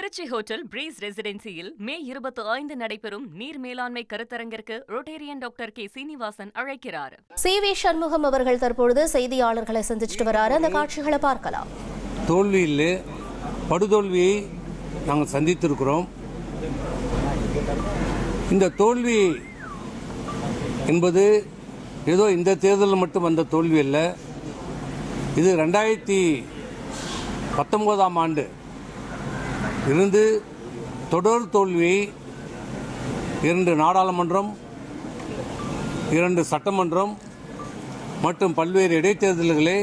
Trichy hotel breeze ரெசிடென்சியில் மே 25 நடைபெறும் நீர் மேலாண்மை கருத்தரங்கிற்கு ரோட்டேரியன் டாக்டர் கே சீனிவாசன் அழைக்கிறார். சி.வி. சண்முகம் அவர்கள் தற்பொழுது செய்தியாளர்களை சந்திச்சுட்டு வராரு. அந்த காட்சிகளை பார்க்கலாம். தோல்வியில் படுதோல்வியை நாங்கள் சந்தித்திருக்கிறோம். இந்த தோல்வி என்பது ஏதோ இந்த தேர்தலில் மட்டும் வந்த தோல்வி அல்ல. இது 2019ஆம் ஆண்டு இருந்து தொடர் தோல்வியை 2 நாடாளுமன்றம், 2 சட்டமன்றம் மற்றும் பல்வேறு இடைத்தேர்தல்களே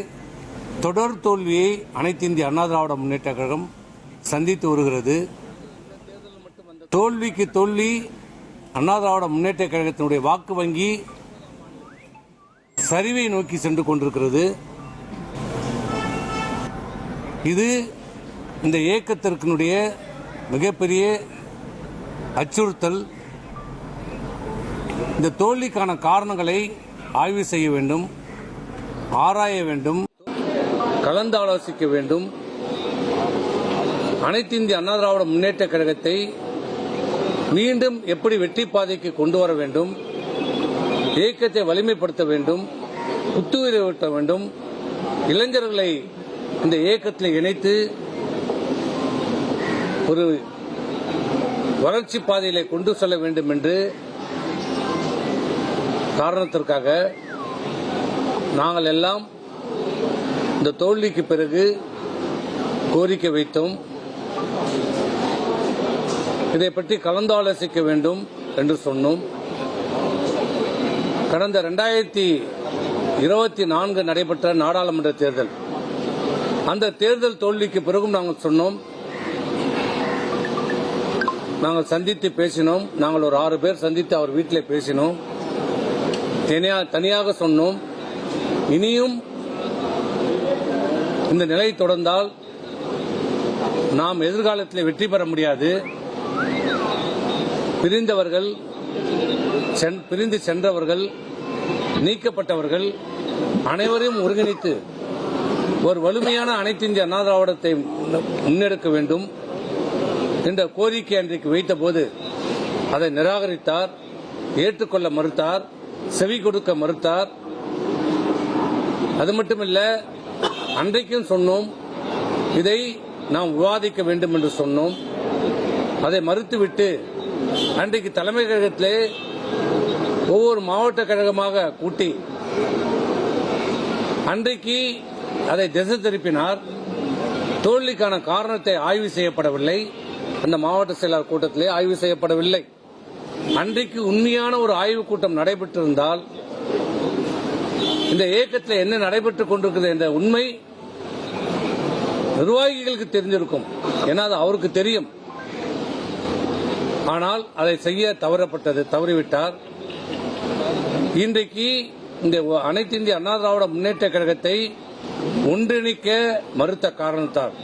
தொடர் தோல்வியை அனைத்து இந்திய அண்ணா திராவிட முன்னேற்ற கழகம் சந்தித்து வருகிறது. தோல்விக்கு தோல்வி அண்ணா திராவிட முன்னேற்ற கழகத்தினுடைய வாக்கு வங்கி சரிவை நோக்கி சென்று கொண்டிருக்கிறது. இது இந்த இயக்கத்திற்குடைய மிகப்பெரிய அச்சுறுத்தல். இந்த தோல்விக்கான காரணங்களை ஆய்வு செய்ய வேண்டும், ஆராய வேண்டும், கலந்து ஆலோசிக்க வேண்டும். அனைத்து இந்திய அண்ணா திராவிட முன்னேற்ற கழகத்தை மீண்டும் எப்படி வெற்றி பாதைக்கு கொண்டு வர வேண்டும், இயக்கத்தை வலிமைப்படுத்த வேண்டும், புத்துயிரை ஊட்ட வேண்டும், இளைஞர்களை இந்த இயக்கத்தில் இணைத்து ஒரு வளர்ச்சி பாதையிலே கொண்டு செல்ல வேண்டும் என்று காரணத்திற்காக நாங்கள் எல்லாம் இந்த தோல்விக்கு பிறகு கோரிக்கை வைத்தோம். இதை பற்றி கலந்தாலோசிக்க வேண்டும் என்று சொன்னோம். கடந்த 2024 நடைபெற்ற நாடாளுமன்ற தேர்தல், அந்த தேர்தல் தோல்விக்கு பிறகும் நாங்கள் சொன்னோம், நாங்கள் சந்தித்து பேசினோம். நாங்கள் ஒரு 6 பேர் சந்தித்து அவர் வீட்டில் பேசினோம். தனியாக சொன்னோம், இனியும் இந்த நிலை தொடர்ந்தால் நாம் எதிர்காலத்தில் வெற்றி பெற முடியாது. பிரிந்து சென்றவர்கள், நீக்கப்பட்டவர்கள் அனைவரையும் ஒருங்கிணைத்து ஒரு வலிமையான அனைத்து இந்திய அண்ணா திராவிடத்தை முன்னெடுக்க வேண்டும் என்ற கோரிக்கை அன்றைக்கு வைத்தபோது அதை நிராகரித்தார், ஏற்றுக்கொள்ள மறுத்தார், செவி கொடுக்க மறுத்தார். அது மட்டுமல்ல, அன்றைக்கும் சொன்னோம், இதை நாம் விவாதிக்க வேண்டும் என்று சொன்னோம். அதை மறுத்துவிட்டு அன்றைக்கு தலைமை கழகத்திலே ஒவ்வொரு மாவட்ட கழகமாக கூட்டி அன்றைக்கு அதை திசை திருப்பினார். தோல்விக்கான காரணத்தை ஆய்வு செய்யப்படவில்லை. அந்த மாவட்ட செயலாளர் கூட்டத்திலே ஆய்வு செய்யப்படவில்லை. அன்றைக்கு உண்மையான ஒரு ஆய்வுக் கூட்டம் நடைபெற்றிருந்தால் இந்த இயக்கத்தில் என்ன நடைபெற்றுக் கொண்டிருக்கிறது என்ற உண்மை நிர்வாகிகளுக்கு தெரிஞ்சிருக்கும். ஏன்னா அது அவருக்கு தெரியும். ஆனால் அதை செய்ய தவறிவிட்டார். இன்றைக்கு இந்த அனைத்து இந்திய அண்ணா திராவிட முன்னேற்ற கழகத்தை ஒன்றிணைக்க மறுத்த காரணத்தால்,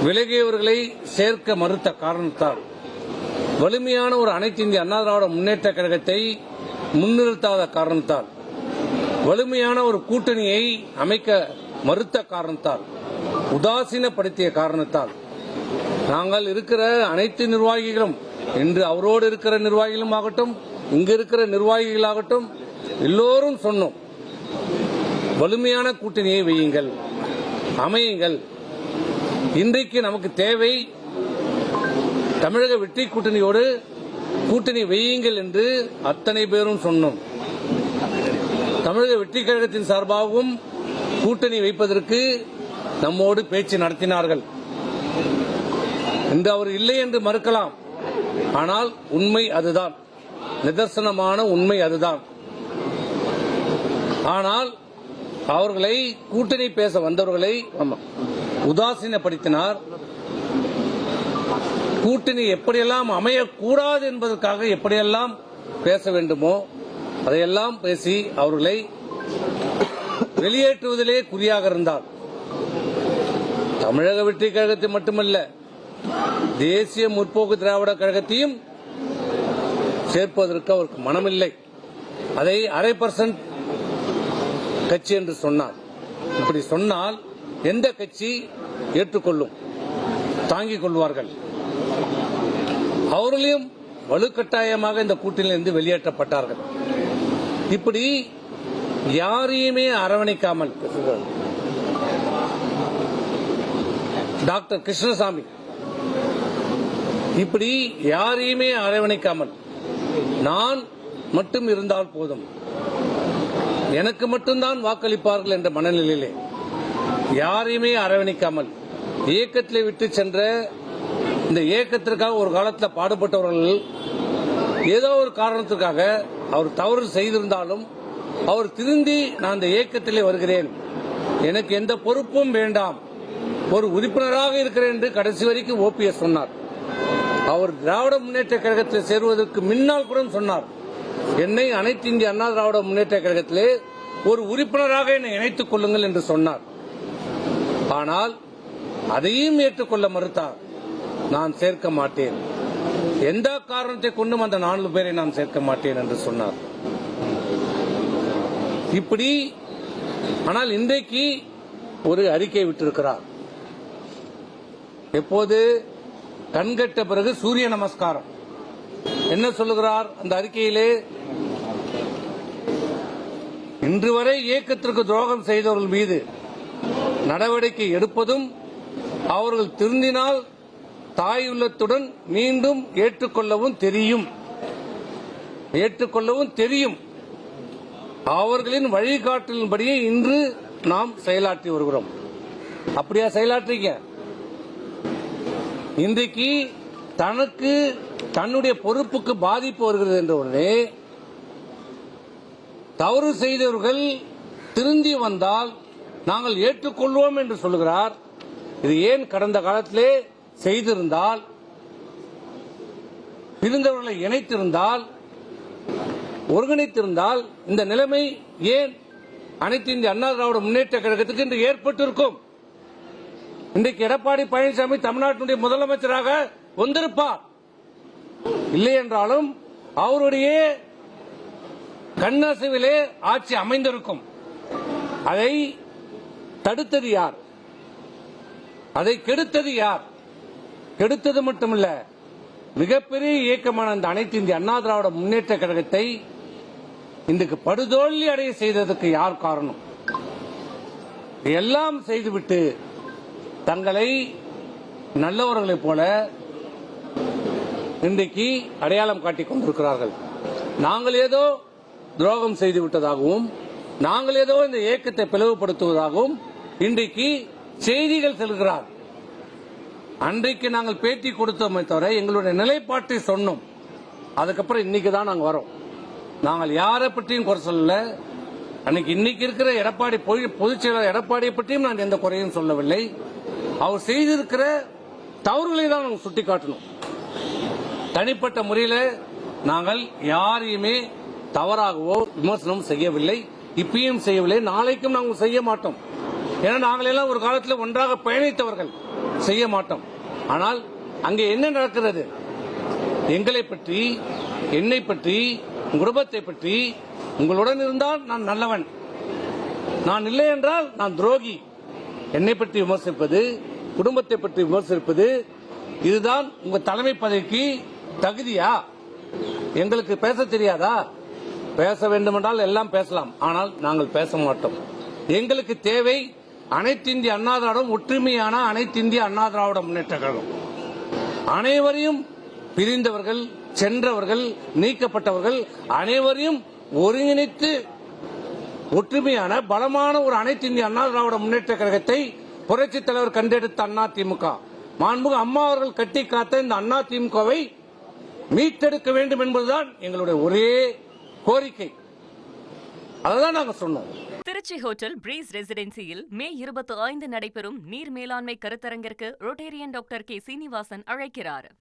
விலகியவர்களை சேர்க்க மறுத்த காரணத்தால், வலிமையான ஒரு அனைத்து இந்திய அண்ணா திராவிட முன்னேற்ற கழகத்தை முன்னிறுத்தாத காரணத்தால், வலிமையான ஒரு கூட்டணியை அமைக்க மறுத்த காரணத்தால், உதாசீனப்படுத்திய காரணத்தால், நாங்கள் இருக்கிற அனைத்து நிர்வாகிகளும், இன்று அவரோடு இருக்கிற நிர்வாகிகளும் ஆகட்டும், இங்கு இருக்கிற நிர்வாகிகளாகட்டும், எல்லோரும் சொன்னோம், வலிமையான கூட்டணியை வையுங்கள், அமையுங்கள். இன்றைக்கு நமக்கு தேவை தமிழக வெற்றி கூட்டணியோடு கூட்டணி வையுங்கள் என்று அத்தனை பேரும் சொன்னோம். தமிழக வெற்றி கழகத்தின் சார்பாகவும் கூட்டணி வைப்பதற்கு நம்மோடு பேச்சு நடத்தினார்கள். இன்று அவர் இல்லை என்று மறுக்கலாம். ஆனால் உண்மை அதுதான், நிதர்சனமான உண்மை அதுதான். ஆனால் அவர்களை கூட்டணி பேச வந்தவர்களை உதாசீனப்படுத்தினார். கூட்டணி எப்படியெல்லாம் அமையக்கூடாது என்பதற்காக எப்படியெல்லாம் பேச வேண்டுமோ அதையெல்லாம் பேசி அவர்களை வெளியேற்றுவதிலே குறியாக இருந்தார். தமிழக வெற்றி கழகத்தை மட்டுமல்ல, தேசிய முற்போக்கு திராவிட கழகத்தையும் சேர்ப்பதற்கு அவருக்கு மனமில்லை. அதை 0.5% கட்சி என்று சொன்னார். இப்படி சொன்னால் எந்த கட்சி ஏற்றுக்கொள்ளும்? தாங்கிக் கொள்வார்கள். அவர்களையும் வலுக்கட்டாயமாக இந்த கூட்டிலிருந்து வெளியேற்றப்பட்டார்கள். இப்படி யாரையுமே அரவணைக்காமல் டாக்டர் கிருஷ்ணசாமி இப்படி யாரையுமே அரவணைக்காமல் நான் மட்டும் இருந்தால் போதும், எனக்கு மட்டும்தான் வாக்களிப்பார்கள் என்ற மனநிலையிலே யாரையுமே அரவணைக்காமல் இயக்கத்திலே விட்டு சென்ற இந்த இயக்கத்திற்காக ஒரு காலத்தில் பாடுபட்டவர்கள் ஏதோ ஒரு காரணத்திற்காக அவர் தவறு செய்திருந்தாலும் அவர் திருந்தி நான் இந்த இயக்கத்திலே வருகிறேன், எனக்கு எந்த பொறுப்பும் வேண்டாம், ஒரு உறுப்பினராக இருக்கிறேன் என்று கடைசி வரைக்கும் ஓபிஎஸ் சொன்னார். அவர் திராவிட முன்னேற்ற கழகத்தில் சேருவதற்கு முன்னால் கூட சொன்னார், என்னை அனைத்து இந்திய அண்ணா திராவிட முன்னேற்ற கழகத்திலே ஒரு உறுப்பினராக என்னை இணைத்துக் கொள்ளுங்கள் என்று சொன்னார். ஆனால் அதையும் ஏற்றுக்கொள்ள மறுத்தார். நான் சேர்க்க மாட்டேன், எந்த காரணத்தை கொண்டும் அந்த 4 பேரை நான் சேர்க்க மாட்டேன் என்று சொன்னார். இப்படி ஆனால் இன்றைக்கு ஒரு அறிக்கை விட்டிருக்கிறார். எப்போது கண்கட்ட பிறகு சூரிய நமஸ்காரம். என்ன சொல்லுகிறார் அந்த அறிக்கையிலே? இன்று வரை இயக்கத்திற்கு துரோகம் செய்தவர்கள் மீது நடவடிக்கை எடுப்பதும் அவர்கள் திருந்தினால் தாயுள்ளத்துடன் மீண்டும் ஏற்றுக்கொள்ளவும் தெரியும். அவர்களின் வழிகாட்டலின்படியே இன்று நாம் செயலாற்றி வருகிறோம். அப்படியா செயலாற்றீங்க? இன்றைக்கு தனக்கு தன்னுடைய பொறுப்புக்கு பாதிப்பு வருகிறது என்ற உடனே தவறு செய்தவர்கள் திருந்தி வந்தால் நாங்கள் ஏற்றுக்கொள்வோம் என்று சொல்லுகிறார். இது ஏன் கடந்த காலத்திலே செய்திருந்தால், இருந்தவர்களை இணைத்திருந்தால், ஒருங்கிணைத்திருந்தால் இந்த நிலைமை ஏன் அனைத்து இந்திய அண்ணா திராவிட முன்னேற்ற கழகத்துக்கு இன்று ஏற்பட்டிருக்கும்? இன்றைக்கு எடப்பாடி பழனிசாமி தமிழ்நாட்டினுடைய முதலமைச்சராக வந்திருப்பார். இல்லை என்றாலும் அவருடைய கண்ணசைவிலே ஆட்சி அமைந்திருக்கும். அதை தடுத்தது யார்? அதை கெடுத்தது யார்? கெடுத்தது மட்டுமல்ல, மிகப்பெரிய இயக்கமான அந்த அனைத்து இந்திய அண்ணா திராவிட முன்னேற்ற கழகத்தை இன்றைக்கு படுதோல்வி அடைய செய்ததற்கு யார் காரணம்? எல்லாம் செய்துவிட்டு தங்களை நல்லவர்களைப் போல இன்றைக்கு அடையாளம் காட்டிக் கொண்டிருக்கிறார்கள். நாங்கள் ஏதோ துரோகம் செய்து விட்டதாகவும், நாங்கள் ஏதோ இந்த இயக்கத்தை பிளவுபடுத்துவதாகவும் இன்றைக்கு செய்திகள் செல்கிறார். அன்றைக்கு நாங்கள் பேட்டி கொடுத்தோமே தவிர எங்களுடைய நிலைப்பாட்டை சொன்னோம். அதுக்கப்புறம் இன்னைக்கு தான் நாங்கள் வரோம். நாங்கள் யாரை பற்றியும் குறை சொல்லல. இன்னைக்கு இருக்கிற எடப்பாடி பொதுச் செயலாளர் எடப்பாடியை பற்றியும் நான் எந்த குறையும் சொல்லவில்லை. அவர் செய்திருக்கிற தவறுகளை தான் நாங்கள் சுட்டிக்காட்டணும். தனிப்பட்ட முறையில் நாங்கள் யாரையுமே தவறாகவோ விமர்சனம் செய்யவில்லை, இப்பயும் செய்யவில்லை, நாளைக்கும் நாங்கள் செய்ய மாட்டோம். ஏன்னா நாங்கள் எல்லாம் ஒரு காலத்தில் ஒன்றாக பயணித்தவர்கள், செய்ய மாட்டோம். ஆனால் அங்கே என்ன நடக்கிறது? எங்களை பற்றி, என்னை பற்றி, குடும்பத்தை பற்றி, உங்களுடன் இருந்தால் நான் நல்லவன், நான் இல்லை என்றால் நான் துரோகி, என்னை பற்றி விமர்சிப்பது, குடும்பத்தை பற்றி விமர்சிப்பது, இதுதான் உங்க தலைமை பதவிக்கு தகுதியா? எங்களுக்கு பேச தெரியாதா? பேச வேண்டுமென்றால் எல்லாம் பேசலாம், ஆனால் நாங்கள் பேச மாட்டோம். எங்களுக்கு தேவை அனைத்து இந்திய அண்ணா திராவிடம், ஒற்றுமையான அனைத்து இந்திய அண்ணா திராவிட முன்னேற்ற கழகம். அனைவரையும் பிரிந்தவர்கள், சென்றவர்கள், நீக்கப்பட்டவர்கள் அனைவரையும் ஒருங்கிணைத்து ஒற்றுமையான பலமான ஒரு அனைத்து இந்திய அண்ணா திராவிட முன்னேற்ற கழகத்தை புரட்சித் தலைவர் கண்டெடுத்த அண்ணா திமுக, மாண்புமிகு அம்மா அவர்கள் கட்டி காத்த இந்த அண்ணா திமுகவை மீட்டெடுக்க வேண்டும் என்பதுதான் எங்களுடைய ஒரே கோரிக்கை. அதான் நாங்க சொன்னோம். திருச்சி ஹோட்டல் பிரீஸ் ரெசிடென்சியில் மே 25 நடைபெறும் நீர் மேலாண்மை கருத்தரங்கிற்கு ரொட்டேரியன் டாக்டர் கே. சீனிவாசன் அழைக்கிறார்.